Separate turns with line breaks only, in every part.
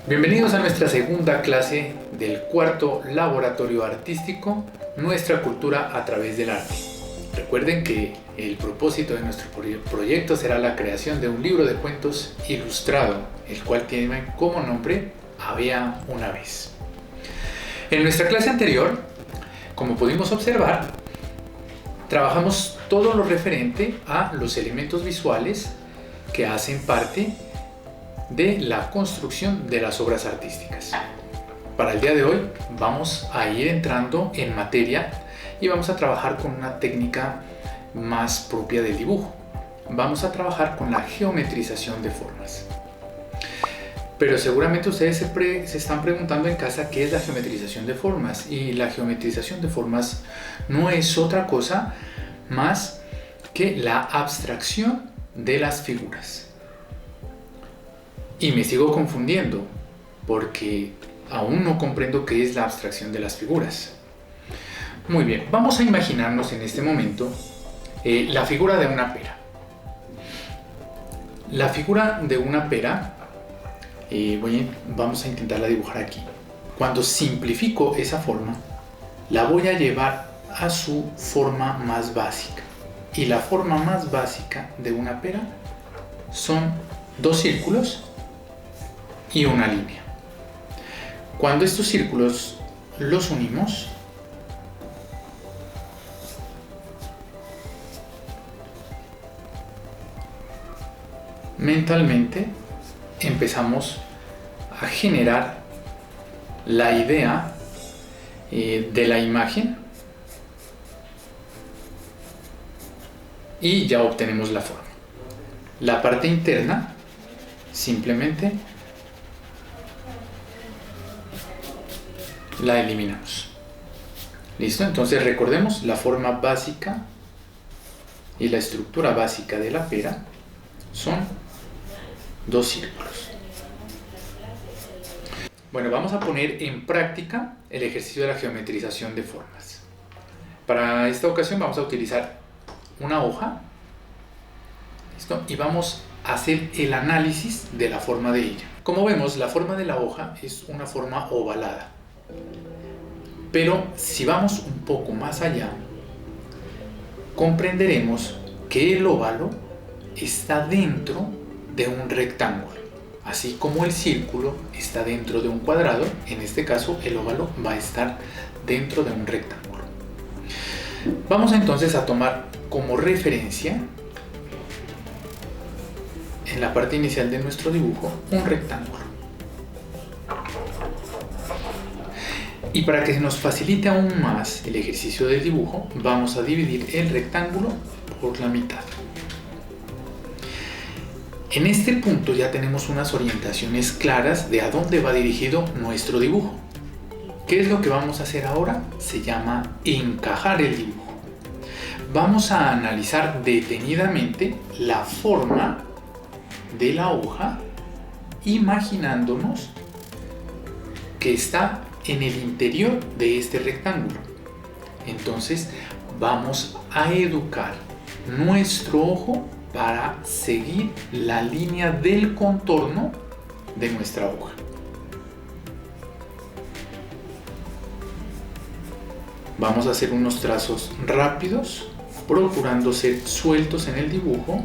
Bienvenidos a nuestra segunda clase del cuarto laboratorio artístico, nuestra cultura a través del arte. Recuerden que el propósito de nuestro proyecto será la creación de un libro de cuentos ilustrado, el cual tiene como nombre Había una vez. En nuestra clase anterior, como pudimos observar, trabajamos todo lo referente a los elementos visuales que hacen parte de la construcción de las obras artísticas. Para el día de hoy vamos a ir entrando en materia y vamos a trabajar con una técnica más propia del dibujo. Vamos a trabajar con la geometrización de formas. Pero seguramente ustedes se están preguntando en casa qué es la geometrización de formas, y la geometrización de formas no es otra cosa más que la abstracción de las figuras. Y me sigo confundiendo porque aún no comprendo qué es la abstracción de las figuras. Muy bien, vamos a imaginarnos en este momento la figura de una pera. La figura de una pera, vamos a intentarla dibujar aquí. Cuando simplifico esa forma, la voy a llevar a su forma más básica. Y la forma más básica de una pera son dos círculos y una línea. Cuando estos círculos los unimos, mentalmente empezamos a generar la idea de la imagen y ya obtenemos la forma. La parte interna simplemente la eliminamos. ¿Listo? Entonces recordemos la forma básica y la estructura básica de la pera son dos círculos. Bueno, vamos a poner en práctica el ejercicio de la geometrización de formas. Para esta ocasión vamos a utilizar una hoja. ¿Listo? Y vamos a hacer el análisis de la forma de ella. Como vemos, la forma de la hoja es una forma ovalada. Pero si vamos un poco más allá, comprenderemos que el óvalo está dentro de un rectángulo. Así como el círculo está dentro de un cuadrado, en este caso el óvalo va a estar dentro de un rectángulo. Vamos entonces a tomar como referencia en la parte inicial de nuestro dibujo un rectángulo. Y para que se nos facilite aún más el ejercicio del dibujo, vamos a dividir el rectángulo por la mitad. En este punto ya tenemos unas orientaciones claras de a dónde va dirigido nuestro dibujo. ¿Qué es lo que vamos a hacer ahora? Se llama encajar el dibujo. Vamos a analizar detenidamente la forma de la hoja, imaginándonos que está en el interior de este rectángulo. Entonces vamos a educar nuestro ojo para seguir la línea del contorno de nuestra hoja. Vamos a hacer unos trazos rápidos, procurando ser sueltos en el dibujo,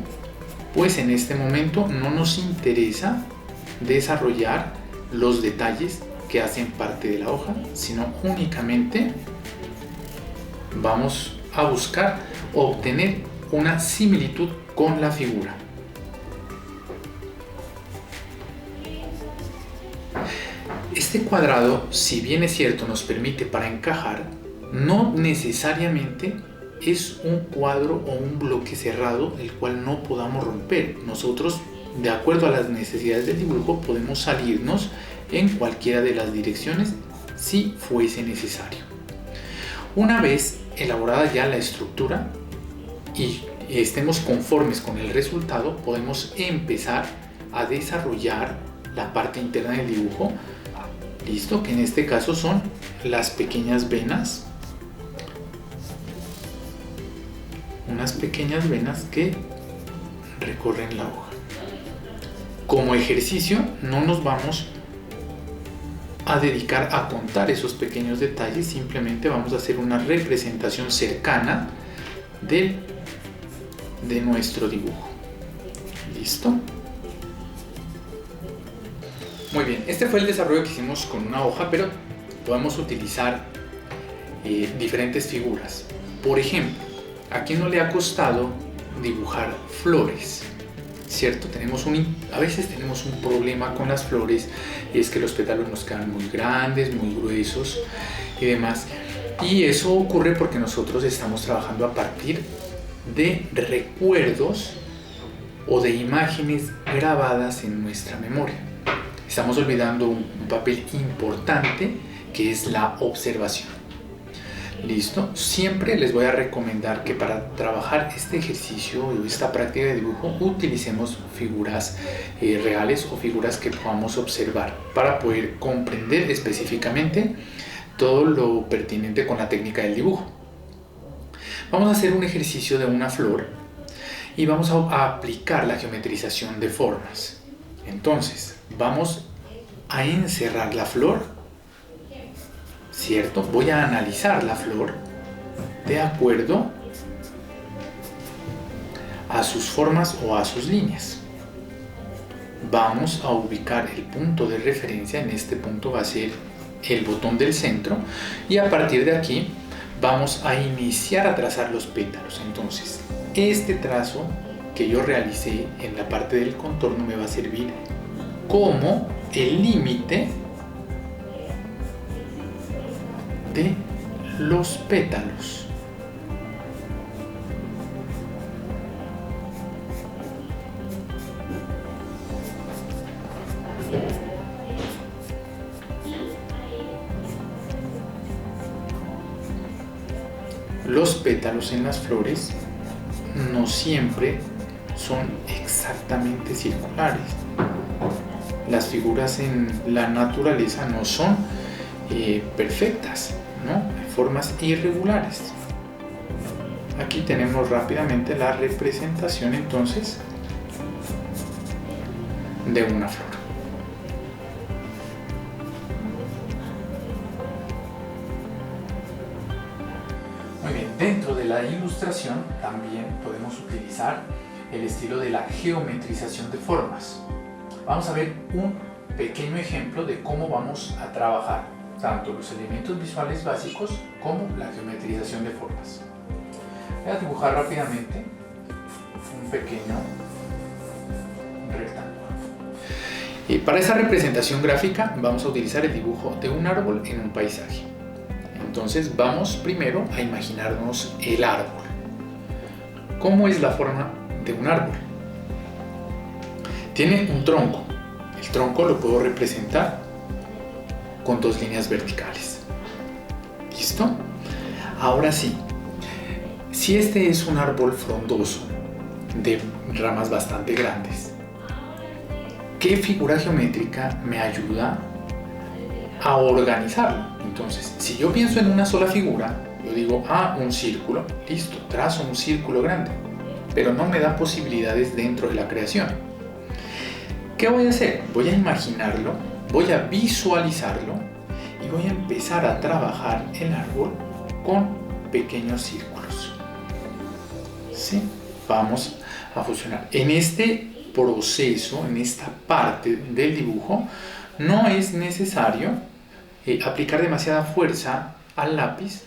pues en este momento no nos interesa desarrollar los detalles que hacen parte de la hoja, sino únicamente vamos a buscar obtener una similitud con la figura. Este cuadrado, si bien es cierto, nos permite para encajar, no necesariamente es un cuadro o un bloque cerrado el cual no podamos romper. Nosotros, de acuerdo a las necesidades del dibujo, podemos salirnos en cualquiera de las direcciones si fuese necesario. Una vez elaborada ya la estructura y estemos conformes con el resultado, podemos empezar a desarrollar la parte interna del dibujo. Listo, que en este caso son las pequeñas venas, unas pequeñas venas que recorren la hoja. Como ejercicio no nos vamos a dedicar a contar esos pequeños detalles, simplemente vamos a hacer una representación cercana de nuestro dibujo. ¿Listo? Muy bien, este fue el desarrollo que hicimos con una hoja, pero podemos utilizar diferentes figuras. Por ejemplo, ¿a quién no le ha costado dibujar flores? ¿Cierto? A veces tenemos un problema con las flores, y es que los pétalos nos quedan muy grandes, muy gruesos y demás. Y eso ocurre porque nosotros estamos trabajando a partir de recuerdos o de imágenes grabadas en nuestra memoria. Estamos olvidando un papel importante, que es la observación. ¿Listo? Siempre les voy a recomendar que para trabajar este ejercicio o esta práctica de dibujo utilicemos figuras reales o figuras que podamos observar para poder comprender específicamente todo lo pertinente con la técnica del dibujo. Vamos a hacer un ejercicio de una flor y vamos a aplicar la geometrización de formas. Entonces, vamos a encerrar la flor, ¿cierto? Voy a analizar la flor de acuerdo a sus formas o a sus líneas. Vamos a ubicar el punto de referencia. En este punto va a ser el botón del centro, y a partir de aquí vamos a iniciar a trazar los pétalos. Entonces, este trazo que yo realicé en la parte del contorno me va a servir como el límite de los pétalos. Los pétalos en las flores no siempre son exactamente circulares. Las figuras en la naturaleza no son perfectas, ¿no? Hay formas irregulares. Aquí tenemos rápidamente la representación entonces de una flor. Muy bien, dentro de la ilustración también podemos utilizar el estilo de la geometrización de formas. Vamos a ver un pequeño ejemplo de cómo vamos a trabajar tanto los elementos visuales básicos como la geometrización de formas. Voy a dibujar rápidamente un pequeño rectángulo. Y para esa representación gráfica vamos a utilizar el dibujo de un árbol en un paisaje. Entonces vamos primero a imaginarnos el árbol. ¿Cómo es la forma de un árbol? Tiene un tronco. El tronco lo puedo representar con dos líneas verticales. ¿Listo? Ahora sí, si este es un árbol frondoso de ramas bastante grandes, ¿qué figura geométrica me ayuda a organizarlo? Entonces, si yo pienso en una sola figura, yo digo, un círculo, listo, trazo un círculo grande, pero no me da posibilidades dentro de la creación. ¿Qué voy a hacer? Voy a imaginarlo, voy a visualizarlo y voy a empezar a trabajar el árbol con pequeños círculos. ¿Sí? Vamos a fusionar. En este proceso, en esta parte del dibujo, no es necesario aplicar demasiada fuerza al lápiz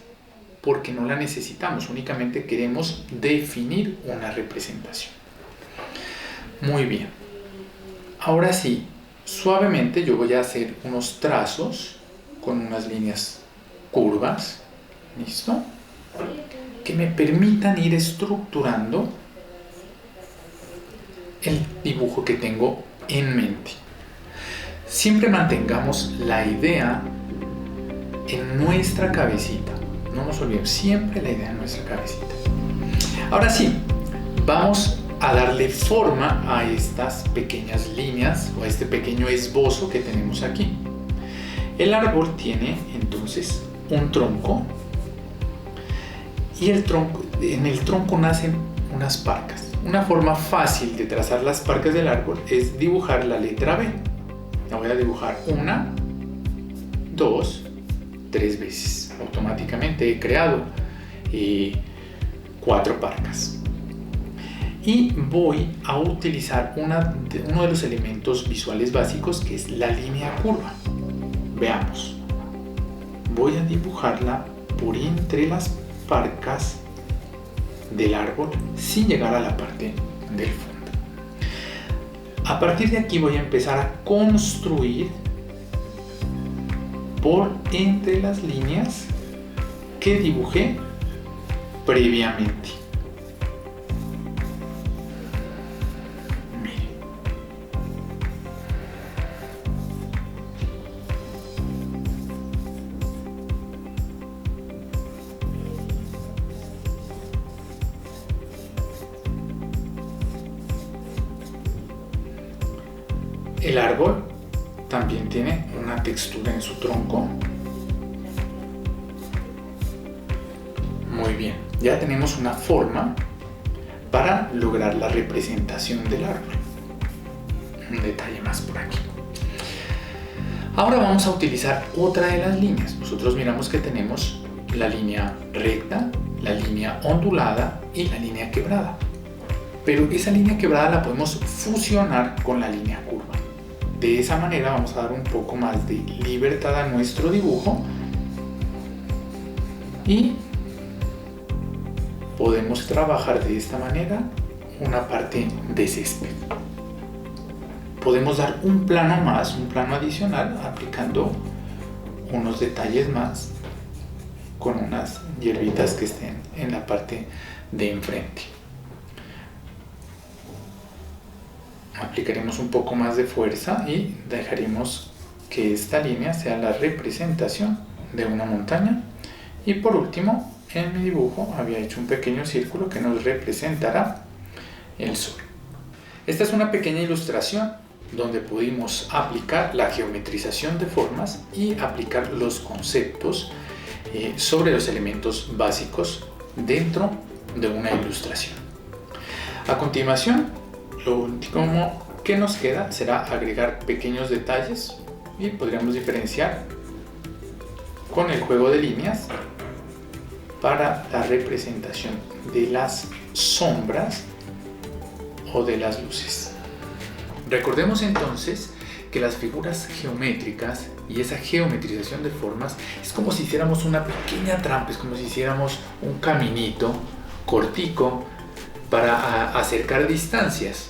porque no la necesitamos, únicamente queremos definir una representación. Muy bien. Ahora sí, suavemente yo voy a hacer unos trazos con unas líneas curvas, ¿listo? Que me permitan ir estructurando el dibujo que tengo en mente. Siempre mantengamos la idea en nuestra cabecita. No nos olvidemos, siempre la idea en nuestra cabecita. Ahora sí, vamos a darle forma a estas pequeñas líneas o a este pequeño esbozo que tenemos aquí. El árbol tiene entonces un tronco y en el tronco nacen unas parcas. Una forma fácil de trazar las parcas del árbol es dibujar la letra B. La voy a dibujar 1, 2, 3 veces. Automáticamente he creado 4 parcas. Y voy a utilizar uno de los elementos visuales básicos, que es la línea curva. Veamos. Voy a dibujarla por entre las parcas del árbol sin llegar a la parte del fondo. A partir de aquí voy a empezar a construir por entre las líneas que dibujé previamente. Miren. El árbol también tiene una textura en su tronco. Muy bien, ya tenemos una forma para lograr la representación del árbol. Un detalle más por aquí. Ahora vamos a utilizar otra de las líneas. Nosotros miramos que tenemos la línea recta, la línea ondulada y la línea quebrada. Pero esa línea quebrada la podemos fusionar con la línea curva. De esa manera vamos a dar un poco más de libertad a nuestro dibujo y podemos trabajar de esta manera una parte de césped. Podemos dar un plano más, un plano adicional, aplicando unos detalles más con unas hierbitas que estén en la parte de enfrente. Aplicaremos un poco más de fuerza y dejaremos que esta línea sea la representación de una montaña. Y por último, en mi dibujo había hecho un pequeño círculo que nos representará el sol. Esta es una pequeña ilustración donde pudimos aplicar la geometrización de formas y aplicar los conceptos sobre los elementos básicos dentro de una ilustración. A continuación, lo último que nos queda será agregar pequeños detalles y podríamos diferenciar con el juego de líneas para la representación de las sombras o de las luces. Recordemos entonces que las figuras geométricas y esa geometrización de formas es como si hiciéramos una pequeña trampa, es como si hiciéramos un caminito cortico para acercar distancias.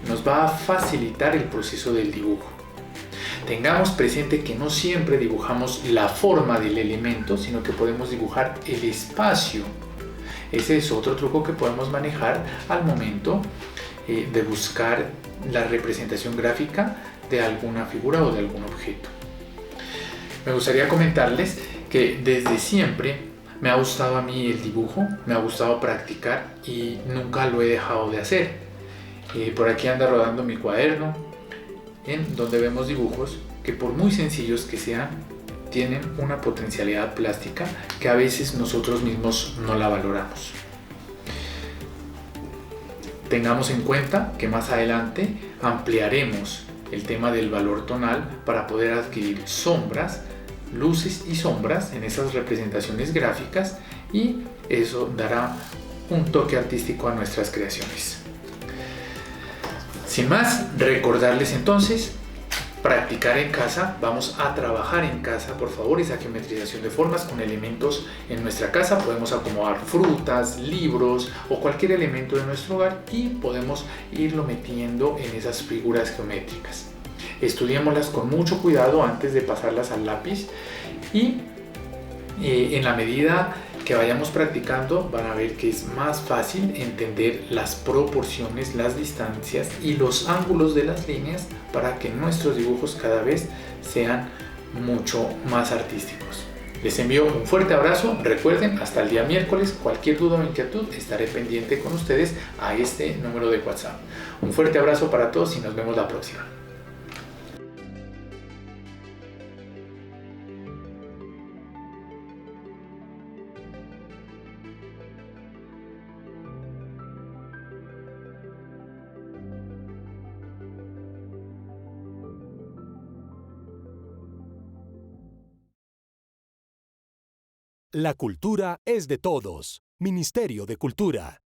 Nos va a facilitar el proceso del dibujo. Tengamos presente que no siempre dibujamos la forma del elemento, sino que podemos dibujar el espacio. Ese es otro truco que podemos manejar al momento de buscar la representación gráfica de alguna figura o de algún objeto. Me gustaría comentarles que desde siempre me ha gustado a mí el dibujo, me ha gustado practicar y nunca lo he dejado de hacer. Por aquí anda rodando mi cuaderno, en donde vemos dibujos que, por muy sencillos que sean, tienen una potencialidad plástica que a veces nosotros mismos no la valoramos. Tengamos en cuenta que más adelante ampliaremos el tema del valor tonal para poder adquirir sombras, luces y sombras en esas representaciones gráficas, y eso dará un toque artístico a nuestras creaciones. Sin más, recordarles entonces, practicar en casa, vamos a trabajar en casa, por favor, esa geometrización de formas con elementos en nuestra casa. Podemos acomodar frutas, libros o cualquier elemento de nuestro hogar y podemos irlo metiendo en esas figuras geométricas. Estudiémoslas con mucho cuidado antes de pasarlas al lápiz y en la medida que vayamos practicando van a ver que es más fácil entender las proporciones, las distancias y los ángulos de las líneas para que nuestros dibujos cada vez sean mucho más artísticos. Les envío un fuerte abrazo. Recuerden, hasta el día miércoles, cualquier duda o inquietud, estaré pendiente con ustedes a este número de WhatsApp. Un fuerte abrazo para todos y nos vemos la próxima.
La cultura es de todos. Ministerio de Cultura.